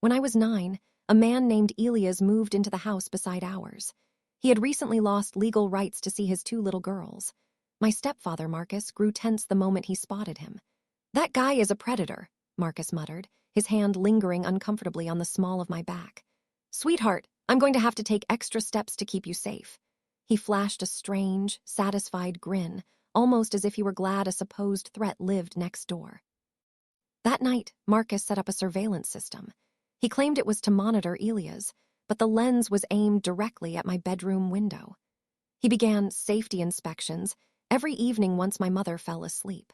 When I was 9, a man named Elias moved into the house beside ours. He had recently lost legal rights to see his 2 little girls. My stepfather, Marcus, grew tense the moment he spotted him. "That guy is a predator," Marcus muttered, his hand lingering uncomfortably on the small of my back. "Sweetheart, I'm going to have to take extra steps to keep you safe." He flashed a strange, satisfied grin, almost as if he were glad a supposed threat lived next door. That night, Marcus set up a surveillance system. He claimed it was to monitor Elias, but the lens was aimed directly at my bedroom window. He began safety inspections every evening once my mother fell asleep.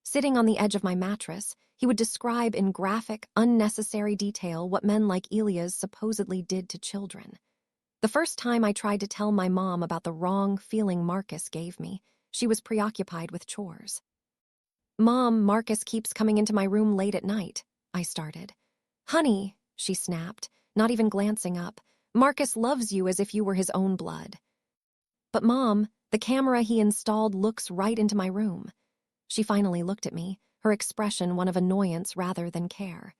Sitting on the edge of my mattress, he would describe in graphic, unnecessary detail what men like Elias supposedly did to children. The first time I tried to tell my mom about the wrong feeling Marcus gave me, she was preoccupied with chores. "Mom, Marcus keeps coming into my room late at night," I started. "Honey," she snapped, not even glancing up, "Marcus loves you as if you were his own blood." "But Mom, the camera he installed looks right into my room." She finally looked at me, her expression one of annoyance rather than care.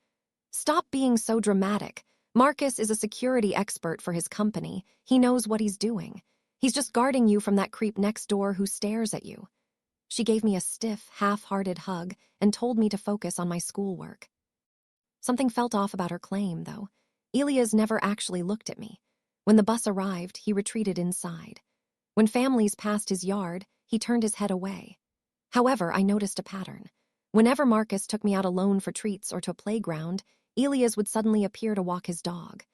"Stop being so dramatic. Marcus is a security expert for his company. He knows what he's doing. He's just guarding you from that creep next door who stares at you." She gave me a stiff, half-hearted hug and told me to focus on my schoolwork. Something felt off about her claim, though. Elias never actually looked at me. When the bus arrived, he retreated inside. When families passed his yard, he turned his head away. However, I noticed a pattern. Whenever Marcus took me out alone for treats or to a playground, Elias would suddenly appear to walk his dog.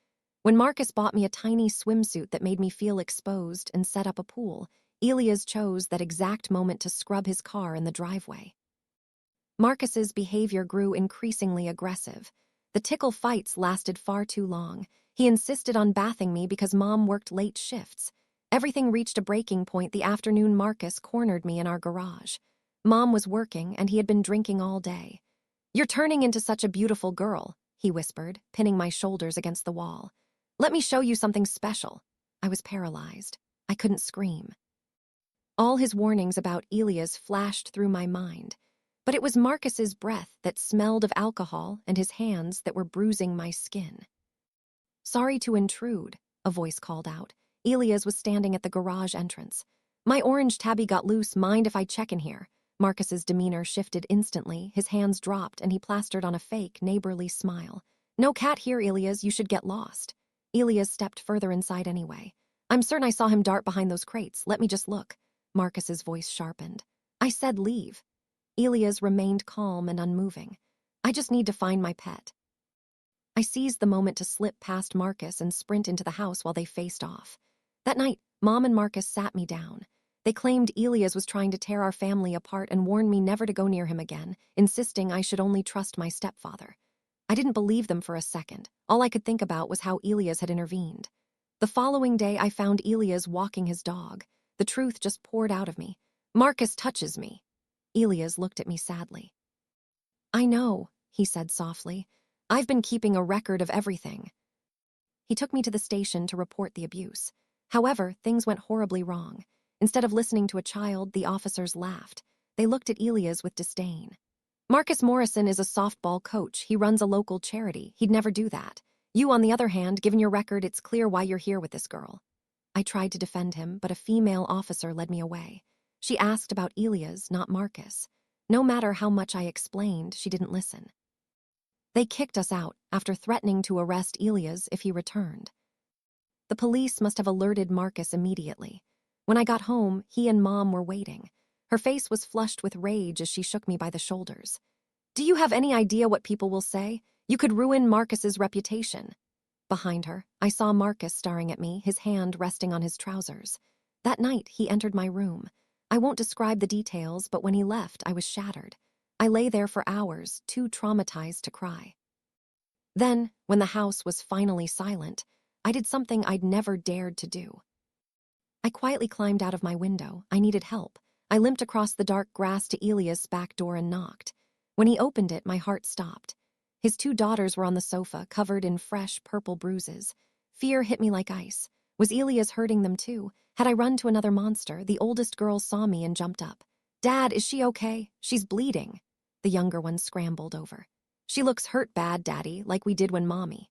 When Marcus bought me a tiny swimsuit that made me feel exposed and set up a pool, Elias chose that exact moment to scrub his car in the driveway. Marcus's behavior grew increasingly aggressive. The tickle fights lasted far too long. He insisted on bathing me because Mom worked late shifts. Everything reached a breaking point the afternoon Marcus cornered me in our garage. Mom was working, and he had been drinking all day. "You're turning into such a beautiful girl," he whispered, pinning my shoulders against the wall. "Let me show you something special." I was paralyzed. I couldn't scream. All his warnings about Elias flashed through my mind, but it was Marcus's breath that smelled of alcohol and his hands that were bruising my skin. "Sorry to intrude," a voice called out. Elias was standing at the garage entrance. "My orange tabby got loose. Mind if I check in here?" Marcus's demeanor shifted instantly, his hands dropped, and he plastered on a fake, neighborly smile. "No cat here, Elias. You should get lost." Elias stepped further inside anyway. "I'm certain I saw him dart behind those crates. Let me just look." Marcus's voice sharpened. "I said leave." Elias remained calm and unmoving. "I just need to find my pet." I seized the moment to slip past Marcus and sprint into the house while they faced off. That night, Mom and Marcus sat me down. They claimed Elias was trying to tear our family apart and warned me never to go near him again, insisting I should only trust my stepfather. I didn't believe them for a second. All I could think about was how Elias had intervened. The following day, I found Elias walking his dog. The truth just poured out of me. "Marcus touches me." Elias looked at me sadly. "I know," he said softly. "I've been keeping a record of everything." He took me to the station to report the abuse. However, things went horribly wrong. Instead of listening to a child, the officers laughed. They looked at Elias with disdain. "Marcus Morrison is a softball coach. He runs a local charity. He'd never do that. You, on the other hand, given your record, it's clear why you're here with this girl." I tried to defend him, but a female officer led me away. She asked about Elias, not Marcus. No matter how much I explained, she didn't listen. They kicked us out after threatening to arrest Elias if he returned. The police must have alerted Marcus immediately. When I got home, he and Mom were waiting. Her face was flushed with rage as she shook me by the shoulders. "Do you have any idea what people will say? You could ruin Marcus's reputation." Behind her, I saw Marcus staring at me, his hand resting on his trousers. That night, he entered my room. I won't describe the details, but when he left, I was shattered. I lay there for hours, too traumatized to cry. Then, when the house was finally silent, I did something I'd never dared to do. I quietly climbed out of my window. I needed help. I limped across the dark grass to Elias' back door and knocked. When he opened it, my heart stopped. His 2 daughters were on the sofa, covered in fresh, purple bruises. Fear hit me like ice. Was Elias hurting them too? Had I run to another monster? The oldest girl saw me and jumped up. "Dad, is she okay? She's bleeding." The younger one scrambled over. She looks hurt bad, Daddy, like we did when Mommy.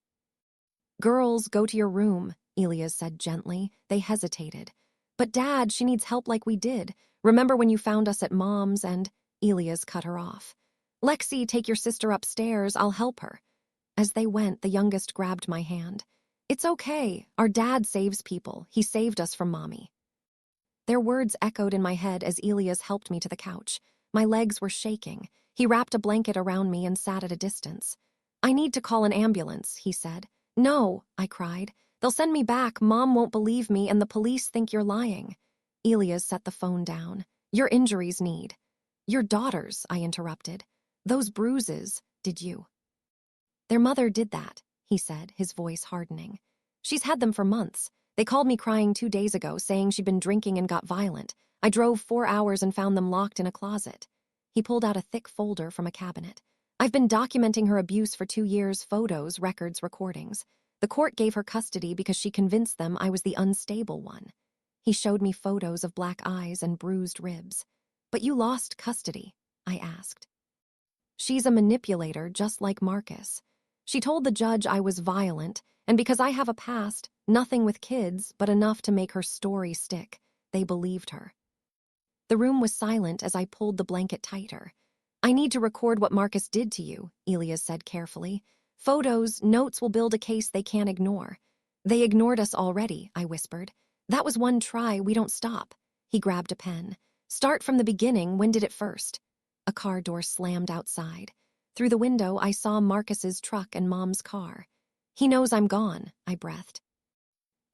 Girls, go to your room, Elias said gently. They hesitated. But Dad, she needs help like we did. Remember when you found us at Mom's and… Elias cut her off. Lexi, take your sister upstairs, I'll help her. As they went, the youngest grabbed my hand. It's okay, our dad saves people. He saved us from Mommy. Their words echoed in my head as Elias helped me to the couch. My legs were shaking. He wrapped a blanket around me and sat at a distance. I need to call an ambulance, he said. No, I cried. They'll send me back, Mom won't believe me, and the police think you're lying. Elias set the phone down. Your injuries need. Your daughters, I interrupted. Those bruises, did you? Their mother did that, he said, his voice hardening. She's had them for months. They called me crying 2 days ago, saying she'd been drinking and got violent. I drove 4 hours and found them locked in a closet. He pulled out a thick folder from a cabinet. I've been documenting her abuse for 2 years, photos, records, recordings. The court gave her custody because she convinced them I was the unstable one. He showed me photos of black eyes and bruised ribs. But you lost custody, I asked. She's a manipulator just like Marcus. She told the judge I was violent, and because I have a past, nothing with kids, but enough to make her story stick, they believed her. The room was silent as I pulled the blanket tighter. I need to record what Marcus did to you, Elias said carefully. Photos, notes will build a case they can't ignore. They ignored us already, I whispered. That was one try, we don't stop. He grabbed a pen. Start from the beginning, when did it first? A car door slammed outside. Through the window, I saw Marcus's truck and Mom's car. He knows I'm gone, I breathed.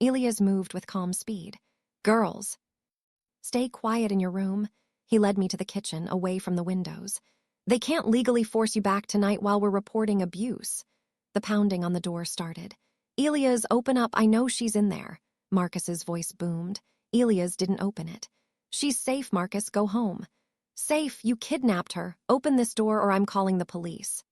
Elias moved with calm speed. Girls. Stay quiet in your room. He led me to the kitchen, away from the windows. They can't legally force you back tonight while we're reporting abuse. The pounding on the door started. Elias, open up, I know she's in there. Marcus's voice boomed. Elias didn't open it. She's safe, Marcus, go home. Safe, you kidnapped her. Open this door or I'm calling the police.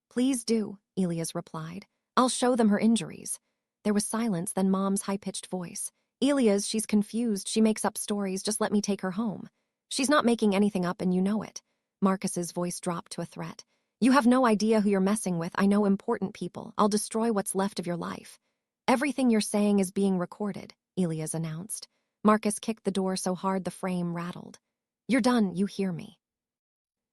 Please do, Elias replied. I'll show them her injuries. There was silence, then Mom's high-pitched voice. Elias, she's confused. She makes up stories. Just let me take her home. She's not making anything up and you know it. Marcus's voice dropped to a threat. You have no idea who you're messing with. I know important people. I'll destroy what's left of your life. Everything you're saying is being recorded, Elias announced. Marcus kicked the door so hard the frame rattled. You're done, you hear me.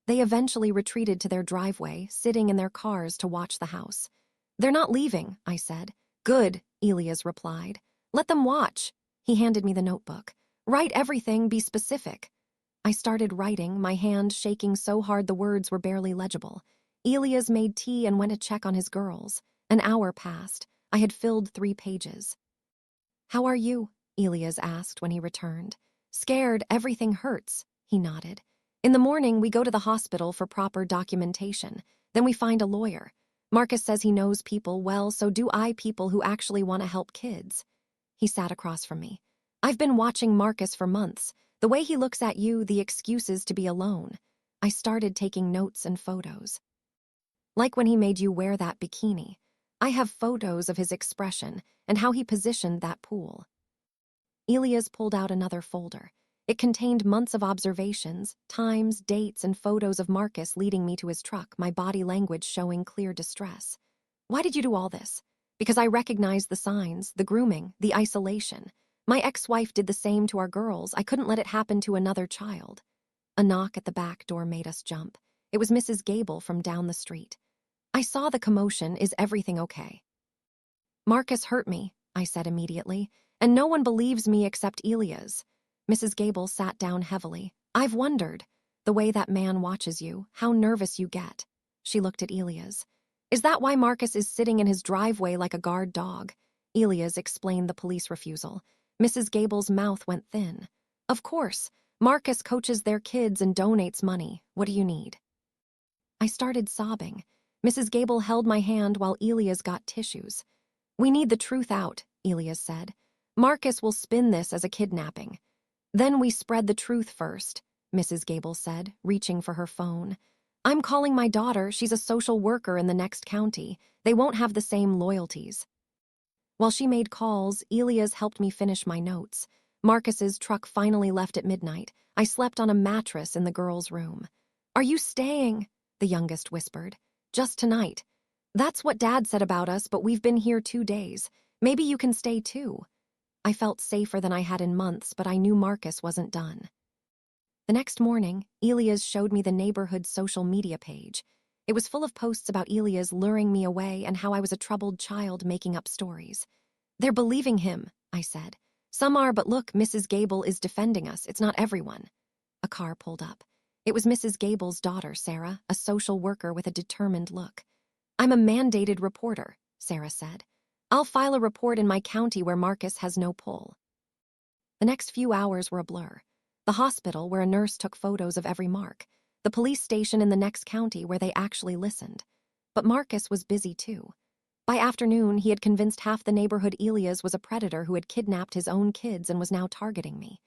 They eventually retreated to their driveway, sitting in their cars to watch the house. They're not leaving, I said. Good, Elias replied. Let them watch. He handed me the notebook. Write everything, be specific. I started writing, my hand shaking so hard the words were barely legible. Elias made tea and went to check on his girls. An hour passed. I had filled 3 pages. How are you? Elias asked when he returned. Scared, everything hurts, he nodded. In the morning, we go to the hospital for proper documentation. Then we find a lawyer. Marcus says he knows people well, so do I, people who actually want to help kids. He sat across from me. I've been watching Marcus for months. The way he looks at you, the excuses to be alone. I started taking notes and photos. Like when he made you wear that bikini. I have photos of his expression and how he positioned that pool. Elias pulled out another folder. It contained months of observations, times, dates, and photos of Marcus leading me to his truck, my body language showing clear distress. Why did you do all this? Because I recognized the signs, the grooming, the isolation. My ex-wife did the same to our girls. I couldn't let it happen to another child. A knock at the back door made us jump. It was Mrs. Gable from down the street. I saw the commotion. Is everything okay? Marcus hurt me, I said immediately, and no one believes me except Elias. Mrs. Gable sat down heavily. I've wondered, the way that man watches you, how nervous you get. She looked at Elias. Is that why Marcus is sitting in his driveway like a guard dog? Elias explained the police refusal. Mrs. Gable's mouth went thin. Of course, Marcus coaches their kids and donates money. What do you need? I started sobbing. Mrs. Gable held my hand while Elias got tissues. We need the truth out, Elias said. Marcus will spin this as a kidnapping. Then we spread the truth first, Mrs. Gable said, reaching for her phone. I'm calling my daughter. She's a social worker in the next county. They won't have the same loyalties. While she made calls, Elias helped me finish my notes. Marcus's truck finally left at midnight. I slept on a mattress in the girls' room. Are you staying? The youngest whispered. Just tonight. That's what Dad said about us, but we've been here 2 days. Maybe you can stay too. I felt safer than I had in months, but I knew Marcus wasn't done. The next morning, Elias showed me the neighborhood social media page. It was full of posts about Elias luring me away and how I was a troubled child making up stories. They're believing him, I said. Some are, but look, Mrs. Gable is defending us. It's not everyone. A car pulled up. It was Mrs. Gable's daughter, Sarah, a social worker with a determined look. I'm a mandated reporter, Sarah said. I'll file a report in my county where Marcus has no pull. The next few hours were a blur. The hospital, where a nurse took photos of every mark. The police station in the next county, where they actually listened. But Marcus was busy too. By afternoon, he had convinced half the neighborhood Elias was a predator who had kidnapped his own kids and was now targeting me.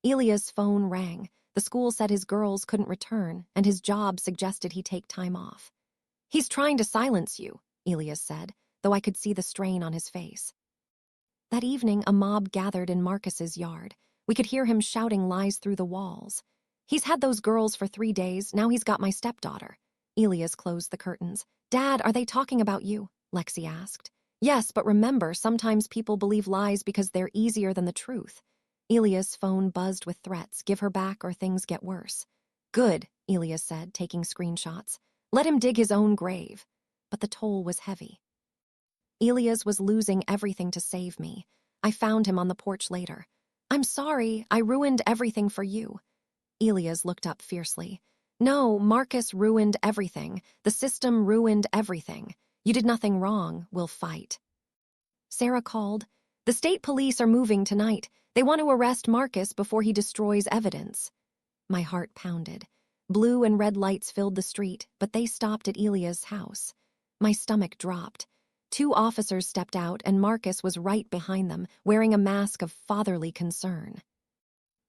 Elias' phone rang. The school said his girls couldn't return, and his job suggested he take time off. He's trying to silence you, Elias said, though I could see the strain on his face. That evening, a mob gathered in Marcus's yard. We could hear him shouting lies through the walls. He's had those girls for 3 days, now he's got my stepdaughter. Elias closed the curtains. Dad, are they talking about you? Lexi asked. Yes, but remember, sometimes people believe lies because they're easier than the truth. Elias' phone buzzed with threats, give her back or things get worse. Good, Elias said, taking screenshots. Let him dig his own grave. But the toll was heavy. Elias was losing everything to save me. I found him on the porch later. I'm sorry, I ruined everything for you. Elias looked up fiercely. No, Marcus ruined everything. The system ruined everything. You did nothing wrong. We'll fight. Sarah called. The state police are moving tonight. They want to arrest Marcus before he destroys evidence. My heart pounded. Blue and red lights filled the street, but they stopped at Elias' house. My stomach dropped. 2 officers stepped out, and Marcus was right behind them, wearing a mask of fatherly concern.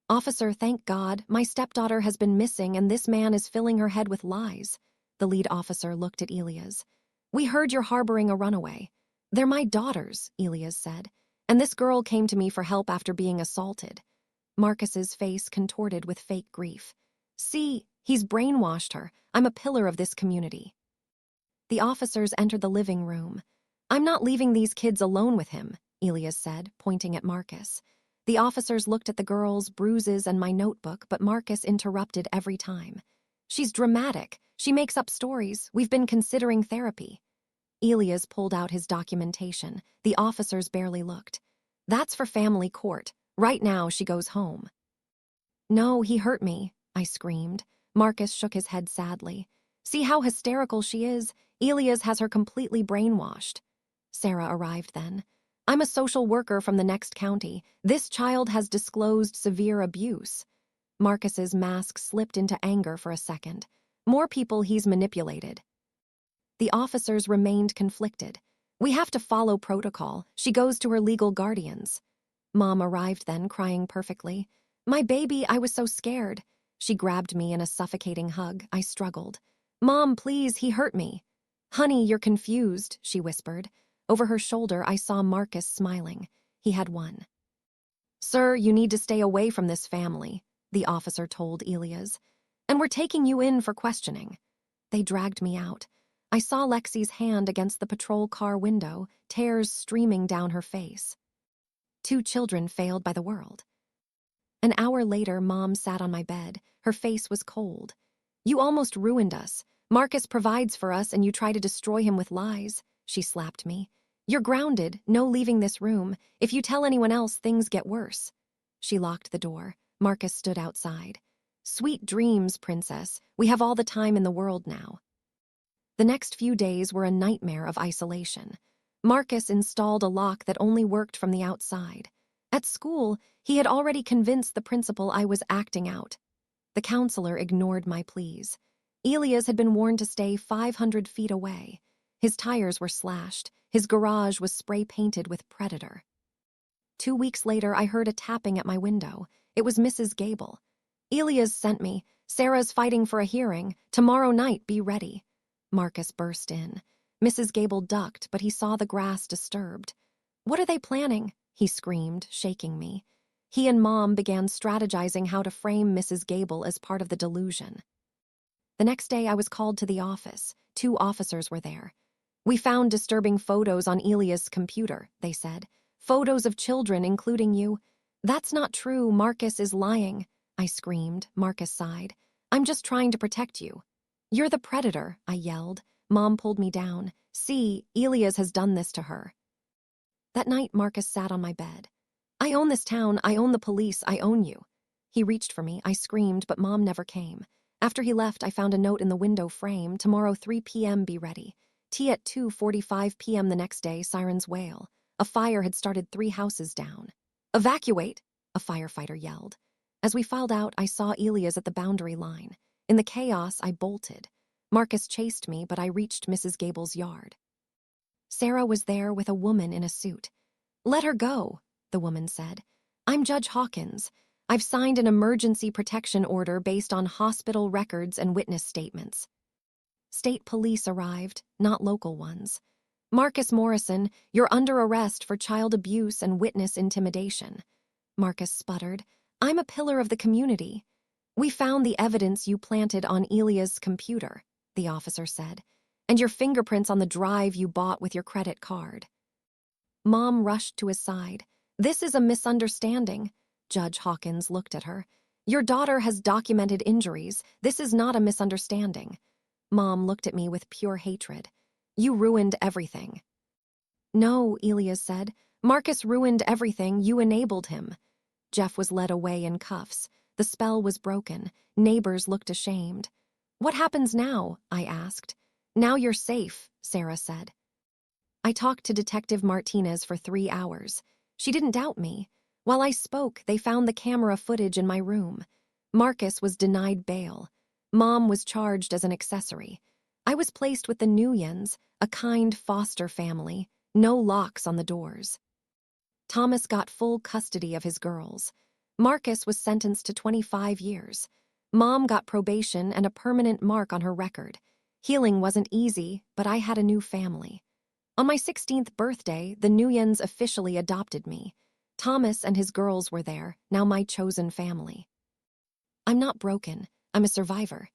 Officer, thank God, my stepdaughter has been missing and this man is filling her head with lies. The lead officer looked at Elias. We heard you're harboring a runaway. They're my daughters, Elias said, and this girl came to me for help after being assaulted. Marcus's face contorted with fake grief. See, he's brainwashed her. I'm a pillar of this community. The officers entered the living room. I'm not leaving these kids alone with him, Elias said, pointing at Marcus. The officers looked at the girls, bruises, and my notebook, but Marcus interrupted every time. She's dramatic. She makes up stories. We've been considering therapy. Elias pulled out his documentation. The officers barely looked. That's for family court. Right now, she goes home. No, he hurt me, I screamed. Marcus shook his head sadly. See how hysterical she is? Elias has her completely brainwashed. Sarah arrived then. I'm a social worker from the next county. This child has disclosed severe abuse. Marcus's mask slipped into anger for a second. More people he's manipulated. The officers remained conflicted. We have to follow protocol. She goes to her legal guardians. Mom arrived then, crying perfectly. My baby, I was so scared. She grabbed me in a suffocating hug. I struggled. Mom, please, he hurt me. Honey, you're confused, she whispered. Over her shoulder, I saw Marcus smiling. He had won. Sir, you need to stay away from this family, the officer told Elias. And we're taking you in for questioning. They dragged me out. I saw Lexi's hand against the patrol car window, tears streaming down her face. 2 children failed by the world. An hour later, Mom sat on my bed. Her face was cold. You almost ruined us. Marcus provides for us and you try to destroy him with lies. She slapped me. You're grounded, no leaving this room. If you tell anyone else, things get worse. She locked the door. Marcus stood outside. Sweet dreams, princess. We have all the time in the world now. The next few days were a nightmare of isolation. Marcus installed a lock that only worked from the outside. At school, he had already convinced the principal I was acting out. The counselor ignored my pleas. Elias had been warned to stay 500 feet away. His tires were slashed. His garage was spray-painted with predator. 2 weeks later, I heard a tapping at my window. It was Mrs. Gable. Elias sent me. Sarah's fighting for a hearing. Tomorrow night, be ready. Marcus burst in. Mrs. Gable ducked, but he saw the grass disturbed. What are they planning? He screamed, shaking me. He and Mom began strategizing how to frame Mrs. Gable as part of the delusion. The next day, I was called to the office. 2 officers were there. "We found disturbing photos on Elias' computer," they said. "Photos of children, including you." "That's not true. Marcus is lying," I screamed. Marcus sighed. "I'm just trying to protect you." "You're the predator," I yelled. Mom pulled me down. "See, Elias has done this to her." That night, Marcus sat on my bed. "I own this town. I own the police. I own you." He reached for me. I screamed, but Mom never came. After he left, I found a note in the window frame. "Tomorrow, 3 p.m., be ready." Tea at 2:45 p.m. the next day, sirens wail. A fire had started 3 houses down. "Evacuate!" a firefighter yelled. As we filed out, I saw Elias at the boundary line. In the chaos, I bolted. Marcus chased me, but I reached Mrs. Gable's yard. Sarah was there with a woman in a suit. "Let her go," the woman said. "I'm Judge Hawkins. I've signed an emergency protection order based on hospital records and witness statements." State police arrived, not local ones. "Marcus Morrison, you're under arrest for child abuse and witness intimidation." Marcus sputtered. "I'm a pillar of the community." "We found the evidence you planted on Elias' computer," the officer said, "and your fingerprints on the drive you bought with your credit card." Mom rushed to his side. "This is a misunderstanding." Judge Hawkins looked at her. "Your daughter has documented injuries. This is not a misunderstanding." Mom looked at me with pure hatred. "You ruined everything." "No," Elias said. "Marcus ruined everything. You enabled him." Jeff was led away in cuffs. The spell was broken. Neighbors looked ashamed. "What happens now?" I asked. "Now you're safe," Sarah said. I talked to Detective Martinez for 3 hours. She didn't doubt me. While I spoke, they found the camera footage in my room. Marcus was denied bail. Mom was charged as an accessory. I was placed with the Nuyens, a kind foster family, no locks on the doors. Thomas got full custody of his girls. Marcus was sentenced to 25 years. Mom got probation and a permanent mark on her record. Healing wasn't easy, but I had a new family. On my 16th birthday, the Nuyens officially adopted me. Thomas and his girls were there, now my chosen family. I'm not broken. I'm a survivor.